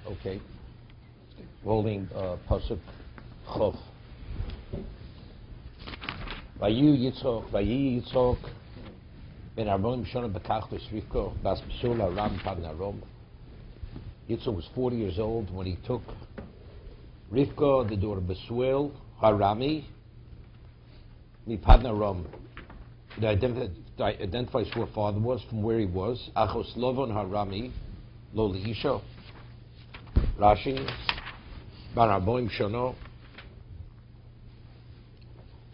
Okay. Holding pasuk Chof. Vayi Yitzchok ben Arbonim Shana Bekach V'Srivko Bas Psul Aram Padna Rom. Yitzchok was 40 years old when he took Rivka, the daughter of Besuel Harami, Mipadna Rom. It identifies who her father was, from where he was. Achos Lovon Harami, Lo Liisha. Rashi, Bar Arboim Shono.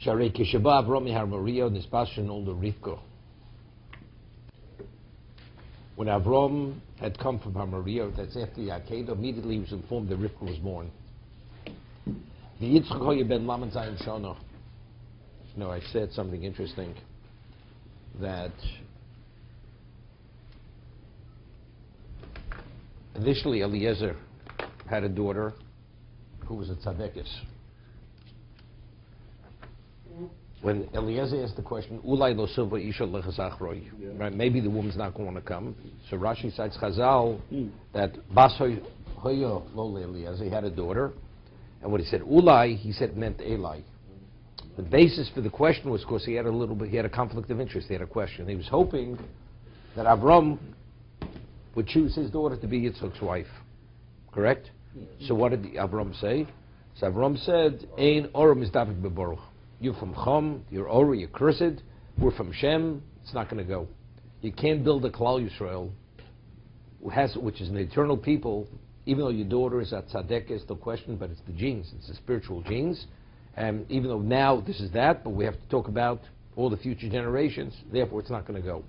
Sharei Kishaba Avrom Har Moria Nispas Shenol the Rivka. When Avram had come from Har Moria, that's after the Akedah, immediately he was informed that Rivka was born. The Yitzchak Hoye ben Laman Zayin Shono. No, I said something interesting, that initially Eliezer had a daughter who was a tzaddikus. When Eliezer asked the question, Ulai lo silva isha lechazachroi, right? Maybe the woman's not going to come. So Rashi cites Chazal that Bas Hoyo lo Eliezer, he had a daughter, and when he said Ulai, he said it meant Eli. The basis for the question was, of course, he had a conflict of interest. He had a question. He was hoping that Avram would choose his daughter to be Yitzchak's wife. Correct? So what did Avram say? So Avram said, Ein Oram is David Bebaruch. You're from Chum, you're Ora, you're cursed. We're from Shem. It's not going to go. You can't build a Klal Yisrael, which is an eternal people, even though your daughter is a tzaddik, is the question, but it's the genes. It's the spiritual genes. And even though now this is that, but we have to talk about all the future generations, therefore it's not going to go.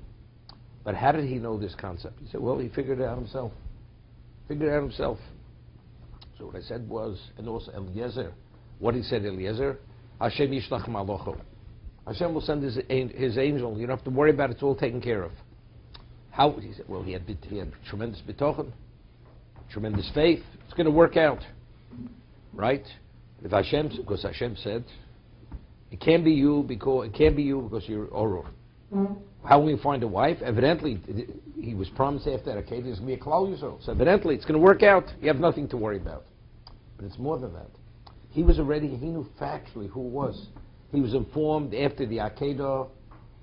But how did he know this concept? He said, well, he figured it out himself. So what I said was, and also Eliezer, what he said, Eliezer, Hashem yishlach malocho. Hashem will send his angel. You don't have to worry about it. It's all taken care of. How? He said, well, he had tremendous bitochen, tremendous faith. It's going to work out. Right? If Hashem, because Hashem said, it can't be you because you're Oror. How will we find a wife? Evidently, he was promised after that Akedah there's going to be a Klal Yisrael. So evidently, it's going to work out. You have nothing to worry about. But it's more than that. He knew factually who it was. He was informed after the Akedah,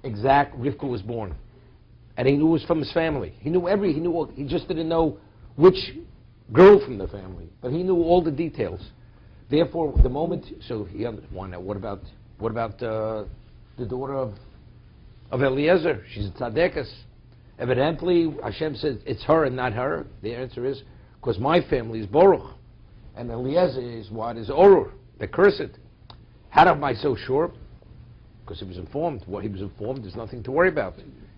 exact Rivka was born. And he knew it was from his family. He just didn't know which girl from the family. But he knew all the details. Therefore, the moment, so he understood, why not? What about the daughter of Eliezer? She's a tzaddikus. Evidently, Hashem says it's her and not her. The answer is, because my family is Baruch. And Eliezer is what? Is Orur. They're cursed. How am I so sure? Because he was informed. What he was informed, there's nothing to worry about.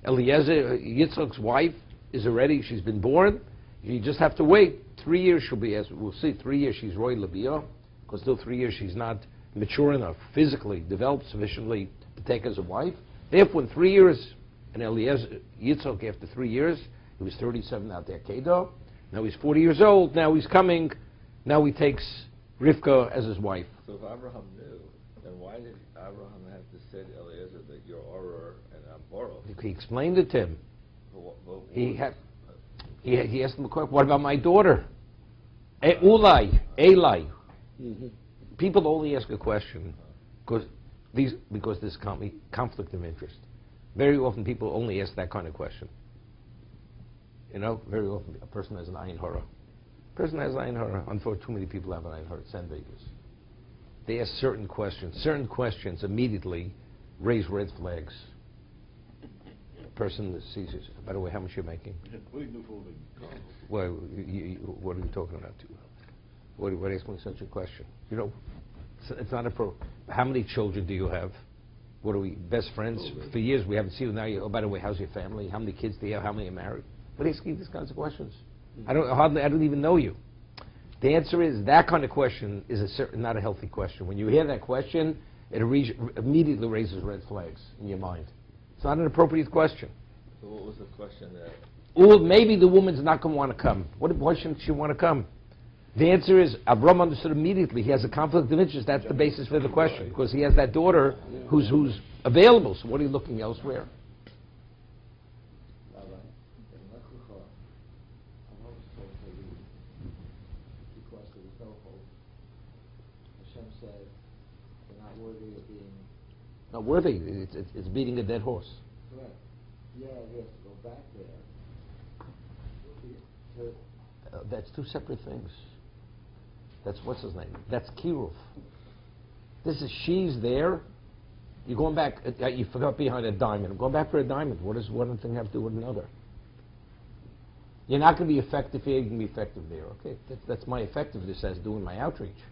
Eliezer, Yitzchak's wife, is already, she's been born. You just have to wait. 3 years she'll be, as we'll see, 3 years she's Roy Labiyah. Because still 3 years she's not mature enough, physically developed sufficiently to take as a wife. Therefore, in 3 years, and Eliezer, Yitzchak, after 3 years, he was 37 out there, Kedah. Now he's 40 years old. Now he's coming. Now he takes Rivka as his wife. So if Abraham knew, then why did Abraham have to say to Eliezer that you're Oror and I'm Baruch? He explained it to him. He asked him a question. What about my daughter? Ulai, Eli. Mm-hmm. People only ask a question because there's conflict of interest. Very often people only ask that kind of question. Very often a person has an ayin hara. Unfortunately, too many people have an ayin hara. It's ambiguous. They ask certain questions. Certain questions immediately raise red flags. A person that sees it. By the way, how much you're making? Well, what are you talking about? What are you asking such a question? It's not appropriate. How many children do you have? What are we, best friends? For years we haven't seen you. Now, by the way, how's your family? How many kids do you have? How many are married? What are you asking these kinds of questions? I don't even know you. The answer is that kind of question is not a healthy question. When you hear that question, it immediately raises red flags in your mind. It's not an appropriate question. So what was the question that? Well, maybe the woman's not going to want to come. Why shouldn't she want to come? The answer is, Avram understood immediately. He has a conflict of interest. That's the basis for the question. Because he has that daughter who's available. So what are you looking elsewhere? said they're not worthy of being. Not worthy. It's beating a dead horse. Correct. Yeah, he has to go back there. That's two separate things. That's what's his name. That's Kiruf. This is she's there. You're going back. You forgot behind a diamond. I'm going back for a diamond. What does one thing have to do with another? You're not going to be effective here. You can be effective there. Okay, that's my effectiveness as doing my outreach.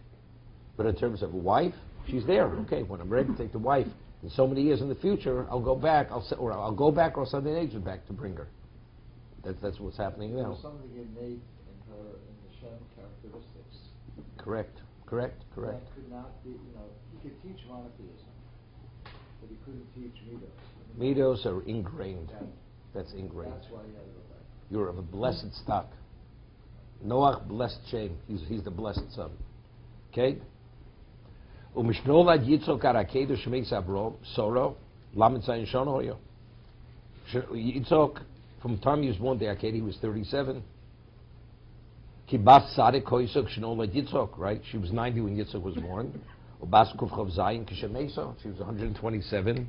But in terms of a wife, she's there. Okay, when I'm ready to take the wife, in so many years in the future, I'll go back. I'll go back, or send an agent back to bring her. That's what's happening now. There's something innate in her, in the Shem characteristics. Correct. That could not be, he could teach monotheism, but he couldn't teach midos. Midos are ingrained. That's ingrained. That's why he had to go back. You're of a blessed stock. Noach blessed Shem. He's the blessed son. Okay? Umishnolad Yitzchok Arakedu Shmeis Abro Soro Lamed Zayin Shana Hoyo. Yitzchok, from the time he was born, the Akedah, he was 37. Kibas Sadek Koisok Shnolad Yitzchok, right? She was 90 when Yitzchok was born. Ubas Kufchov Zayin Kishemeso. She was 127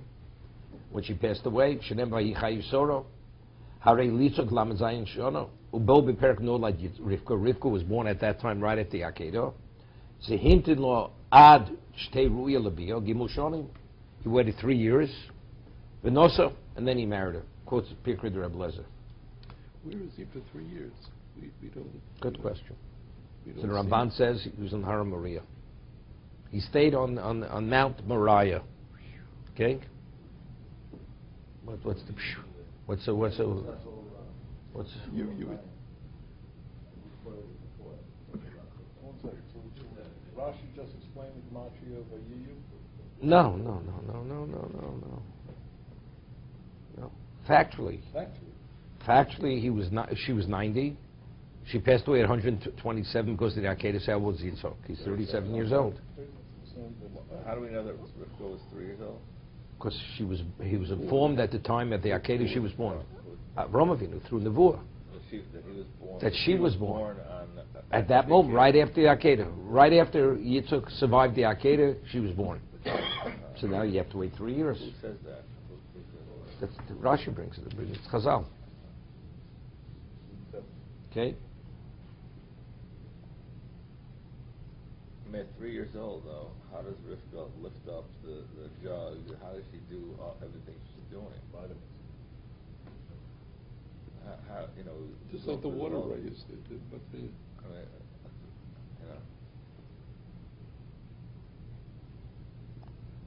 when she passed away. Shenem Vayichayu Soro. Hare Litzok Lamed Zayin Shana. Ubo Beperk Nolad Rivka. Rivka was born at that time, right at the Akedah. Zehintin Lo Ad Shtei Ruya Labio Gimel Shonim. He waited 3 years. Venosa, and then he married her. Quotes Pikrid Reb Lezer. Where is he for 3 years? We don't. Good question. We So the don't Ramban see says he was in Har Moriah. He stayed on Mount Moriah. Okay. What's the what's You would. One second. So Rashi just explained the gematria of Ayiyu? no. Factually, he was not. She was 90. She passed away at 127 because of the Akedah Sawol Yitzchok. He's 37 years old. How do we know that Rivka was 3 years old? Because he was informed at the time at the Akedah she was born. Avraham Avinu through Nevuah. That she was born. At that moment, right after the Akedah. Right after Yitzchok survived the Akedah, she was born. So now you have to wait 3 years. Who says that? That's Rashi brings it. It's Chazal. Okay? I mean, at 3 years old, though, how does Rivka lift up the jug? How does she do everything she's doing? Vitamins. How Just like the water rays did, but the. I mean,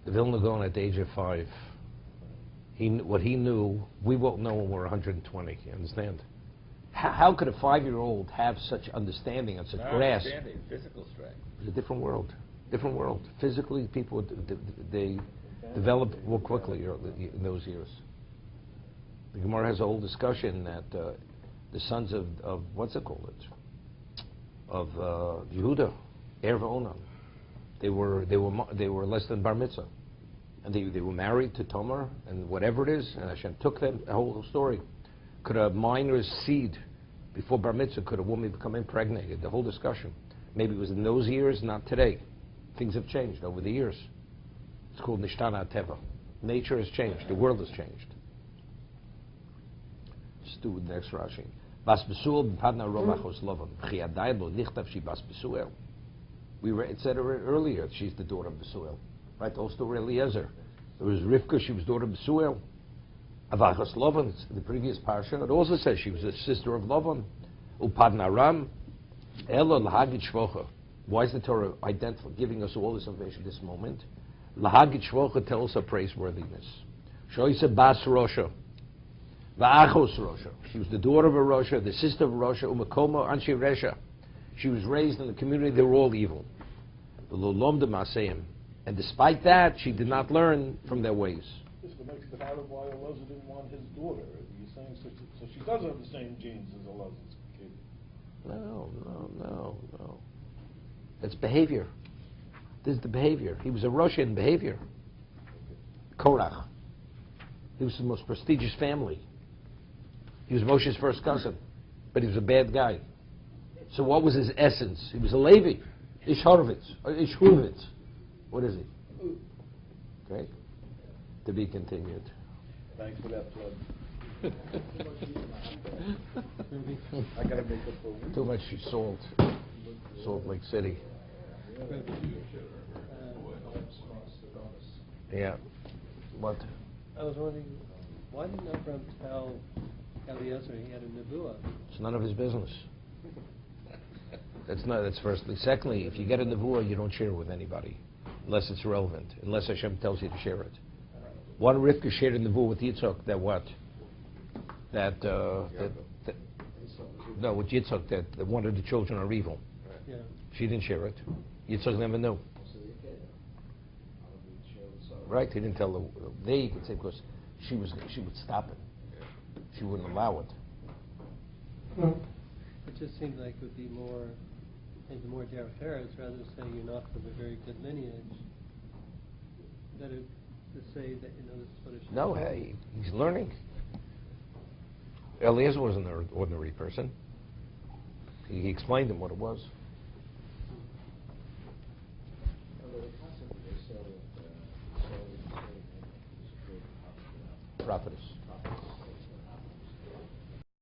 The Vilna Gaon at the age of 5. What he knew, we won't know when we're 120. You understand? How could a 5-year-old have such understanding and such grasp? Understanding, physical strength. It's a different world. Different world. Physically, people they develop more quickly in those years. The Gemara has a whole discussion that the sons of what's it called? Of Yehuda, Erev Onan, they were less than bar mitzvah, and they were married to Tamar and whatever it is, and Hashem took them. The whole story. Could a minor's seed before bar mitzvah, could a woman become impregnated? The whole discussion. Maybe it was in those years, not today. Things have changed over the years. It's called Nishtana Teva. Nature has changed. The world has changed. Let's do the next Rashi. Bas Besuel b'padna romachos lovan. V'chiadai lo nichtav she Bas Besuel. It said earlier she's the daughter of Besuel. Right, the whole story Eliezer. There was Rivka, she was daughter of Besuel. Avachos Lovan, the previous parsha, it also says she was a sister of Lovan. Upadna Ram. Elo lahagit shvocha. Why is the Torah giving us all this information at this moment? Lahagit shvocha tells her praiseworthiness. Shoyse bas Rosha. Va'achos Rosha. She was the daughter of a Rosha, the sister of a Rosha, umakomo anshi resha. She was raised in the community, they were all evil. And despite that, she did not learn from their ways. This makes it out of why Elazar didn't want his daughter. You're saying so she does have the same genes as Elazar's kid. No. That's behavior. This is the behavior. He was a Rosh in behavior. Korach. He was the most prestigious family. He was Moshe's first cousin, but he was a bad guy. So what was his essence? He was a Levi, Ish Horvitz, Ish Hurvitz. What is he? Okay. To be continued. Thanks for that plug. I gotta make up for a week. Too much salt. Salt Lake City. Yeah. What? I was wondering, why didn't Abraham tell Eliezer he had a nevuah? It's none of his business. That's firstly. Secondly, if you get a nevuah, you don't share it with anybody, unless it's relevant, unless Hashem tells you to share it. One Rivka shared a nevuah with Yitzchak that what? No, with Yitzchak that one of the children are evil. Yeah. She didn't share it. Yitzchak never knew. Right? He didn't tell her. There you could say because she would stop it. She wouldn't allow it. It just seemed like it would be maybe more derech eretz, rather than saying you're not from a very good lineage. Better to say that this is what it should No, be. hey, he's learning. Eliezer wasn't an ordinary person. He explained him what it was. Prophetess.